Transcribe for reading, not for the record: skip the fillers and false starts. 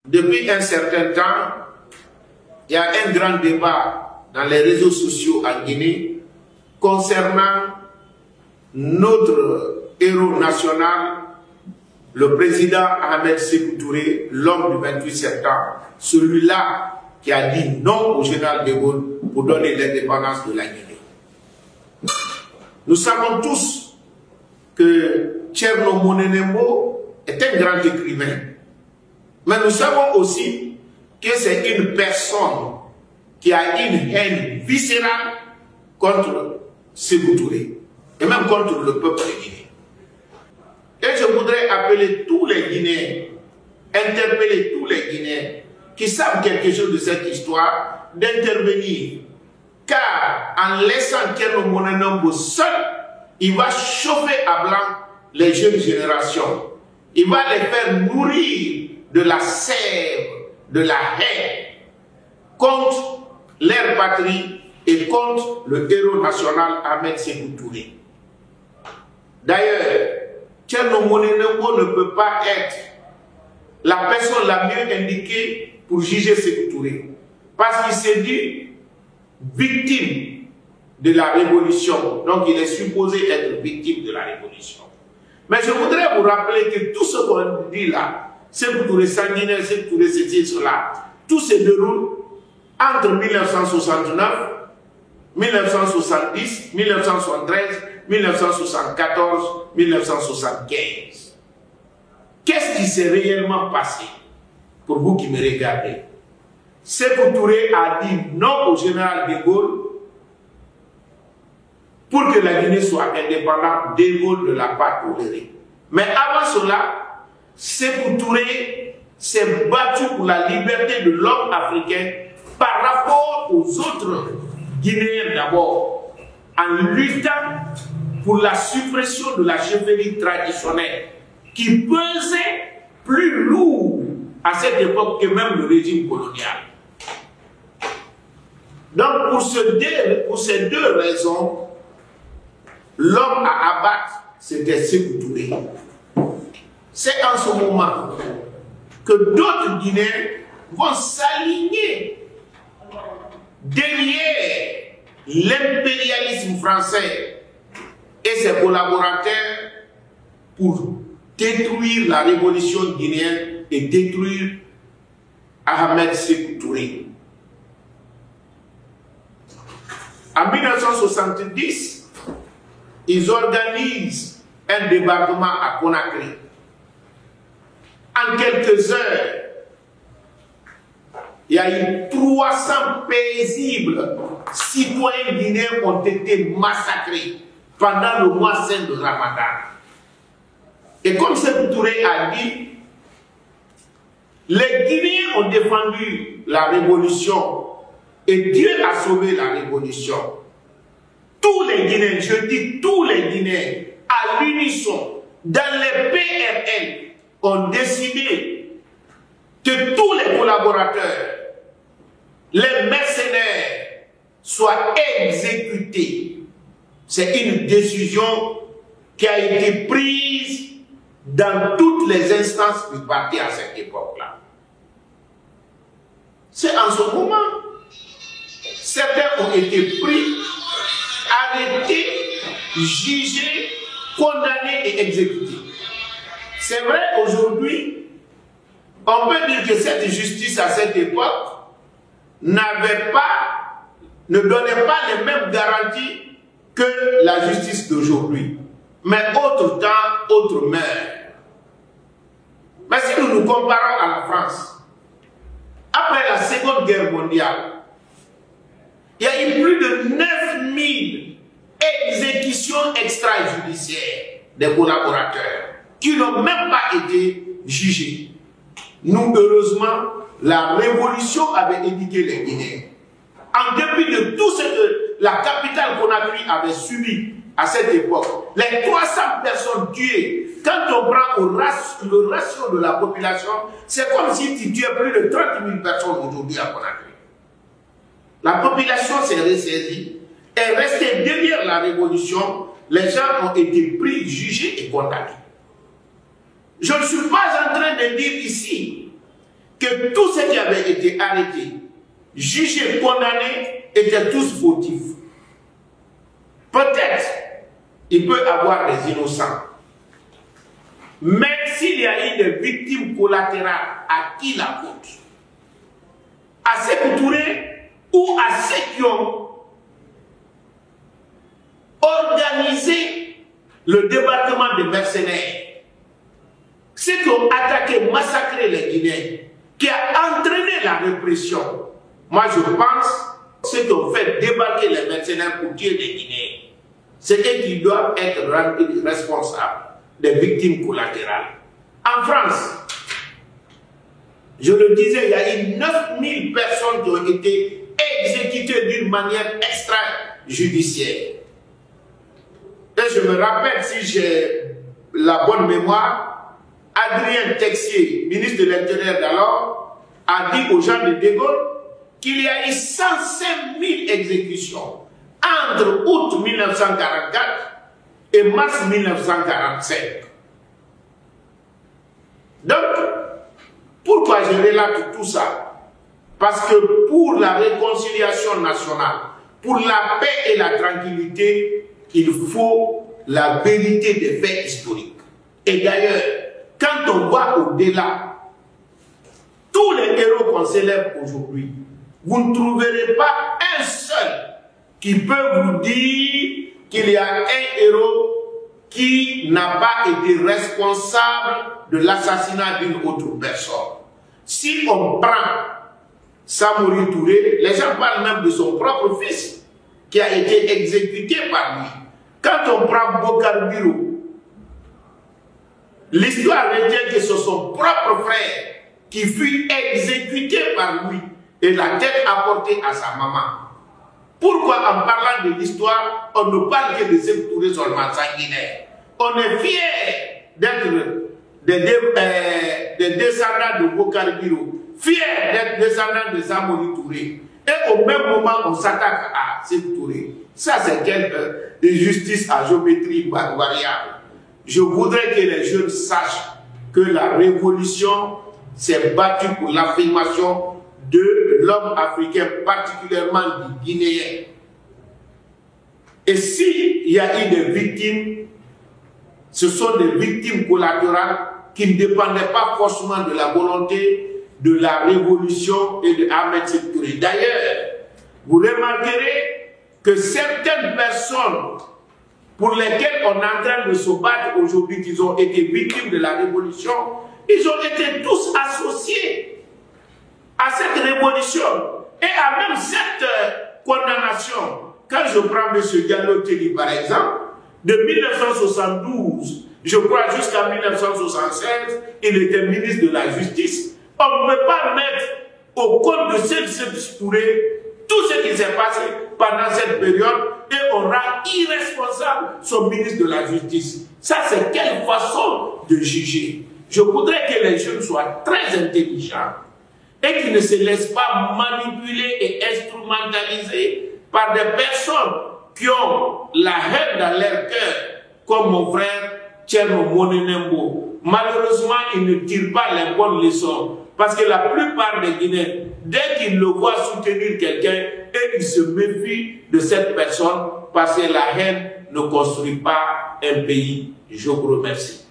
depuis un certain temps, il y a un grand débat dans les réseaux sociaux en Guinée concernant notre héros national, le président Ahmed Sékou Touré, l'homme du 28 septembre, celui-là qui a dit non au général de Gaulle pour donner l'indépendance de la Guinée. Nous savons tous que Thierno Monenembo est un grand écrivain, mais nous savons aussi que c'est une personne qui a une haine viscérale contre Sékou Touré et même contre le peuple guinéen. Et je voudrais appeler tous les Guinéens, interpeller tous les Guinéens qui savent quelque chose de cette histoire, d'intervenir. Car en laissant Thierno Monenembo seul, il va chauffer à blanc les jeunes générations. Il va les faire nourrir de la sève, de la haine contre leur patrie et contre le héros national Ahmed Sékou Touré. D'ailleurs, Thierno Monenembo ne peut pas être la personne la mieux indiquée pour juger Sékou Touré, parce qu'il s'est dit victime de la révolution, donc il est supposé être victime de la révolution. Mais je voudrais vous rappeler que tout ce qu'on dit là, Sékou Touré sanguinaire, Sékou Touré ceci, cela, tout se déroule entre 1969, 1970, 1973, 1974, 1975. Qu'est-ce qui s'est réellement passé pour vous qui me regardez? Sékou Touré a dit non au général de Gaulle pour que la Guinée soit indépendante. De Gaulle ne l'a pas toléré. Mais avant cela, Sékou Touré s'est battu pour la liberté de l'homme africain par rapport aux autres Guinéens d'abord, en luttant pour la suppression de la chefferie traditionnelle qui pesait plus lourd à cette époque que même le régime colonial. Donc pour ces deux raisons, l'homme à abattre, c'était Sékou Touré. C'est en ce moment que d'autres Guinéens vont s'aligner derrière l'impérialisme français et ses collaborateurs pour détruire la révolution guinéenne et détruire Ahmed Sékou Touré. En 1970, ils organisent un débarquement à Conakry. En quelques heures, il y a eu 300 paisibles citoyens guinéens ont été massacrés pendant le mois saint de Ramadan. Et comme Sékou Touré a dit, les Guinéens ont défendu la révolution et Dieu a sauvé la révolution. Tous les Guinéens, je dis tous les Guinéens, à l'unisson, dans les PRL, ont décidé que tous les collaborateurs, les mercenaires, soient exécutés. C'est une décision qui a été prise dans toutes les instances du parti à cette époque-là. C'est en ce moment, certains ont été pris, arrêtés, jugés, condamnés et exécutés. C'est vrai, aujourd'hui, on peut dire que cette justice à cette époque ne donnait pas les mêmes garanties que la justice d'aujourd'hui. Mais autre temps, autre mère. Mais si nous nous comparons à la France, après la Seconde Guerre mondiale, il y a eu plus de 9000 exécutions extrajudiciaires des collaborateurs qui n'ont même pas été jugés. Nous, heureusement, la révolution avait éduqué les Guinéens. En dépit de tout ce que la capitale Conakry avait subi à cette époque, les 300 personnes tuées, quand on prend le ratio de la population, c'est comme si tu tuais plus de 30 000 personnes aujourd'hui à Conakry. La population s'est ressaisie, est restée derrière la révolution, les gens ont été pris, jugés et condamnés. Je ne suis pas en train de dire ici que tous ceux qui avaient été arrêtés, jugés, condamnés, étaient tous fautifs. Peut-être, il peut y avoir des innocents. Mais s'il y a eu des victimes collatérales, à qui la faute? À Sékou Touré ou à ceux qui ont organisé le débarquement des mercenaires, ceux qui ont attaqué, massacré les Guinéens, qui a entraîné la répression? Moi, je pense ceux qui ont fait débarquer les mercenaires pour tuer les Guinéens, c'est eux qui doivent être rendus responsables des victimes collatérales. En France, je le disais, il y a eu 9000 personnes qui ont été exécutées d'une manière extrajudiciaire. Et je me rappelle, si j'ai la bonne mémoire, Adrien Texier, ministre de l'Intérieur d'alors, a dit aux gens de De Gaulle qu'il y a eu 105 000 exécutions entre août 1944 et mars 1945. Donc, pourquoi je relate tout ça? Parce que pour la réconciliation nationale, pour la paix et la tranquillité, il faut la vérité des faits historiques. Et d'ailleurs, quand on voit au-delà, tous les héros qu'on célèbre aujourd'hui, vous ne trouverez pas un seul qui peut vous dire qu'il y a un héros qui n'a pas été responsable de l'assassinat d'une autre personne. Si on prend Samori Touré, les gens parlent même de son propre fils qui a été exécuté par lui. Quand on prend Bokar Biro, l'histoire retient que c'est son propre frère qui fut exécuté par lui et la tête apportée à sa maman. Pourquoi en parlant de l'histoire, on ne parle que de Sékou Touré seulement sanguinaire? On est fiers d'être des descendants de Bokar Biro, fiers d'être descendants de Samori Touré. Et au même moment, on s'attaque à Sékou Touré. Ça, c'est quelque justice à géométrie variable. Je voudrais que les jeunes sachent que la révolution s'est battue pour l'affirmation de l'homme africain, particulièrement du Guinéen. Et s'il y a eu des victimes, ce sont des victimes collatérales qui ne dépendaient pas forcément de la volonté de la révolution et de Ahmed Sékou Touré. D'ailleurs, vous remarquerez que certaines personnes pour lesquelles on est en train de se battre aujourd'hui, qui ont été victimes de la révolution, ils ont été tous associés à cette révolution et à même cette condamnation. Quand je prends M. Diallo Telli par exemple, de 1972, je crois jusqu'à 1976, il était ministre de la Justice. On ne peut pas mettre au compte de Sékou Touré tout ce qui s'est passé pendant cette période et on rend irresponsable son ministre de la Justice. Ça, c'est quelle façon de juger? Je voudrais que les jeunes soient très intelligents et qu'ils ne se laissent pas manipuler et instrumentaliser par des personnes qui ont la haine dans leur cœur, comme mon frère Thierno Monenembo. Malheureusement, ils ne tirent pas les bonnes leçons parce que la plupart des Guinéens, dès qu'ils le voient soutenir quelqu'un, ils se méfient de cette personne parce que la haine ne construit pas un pays. Je vous remercie.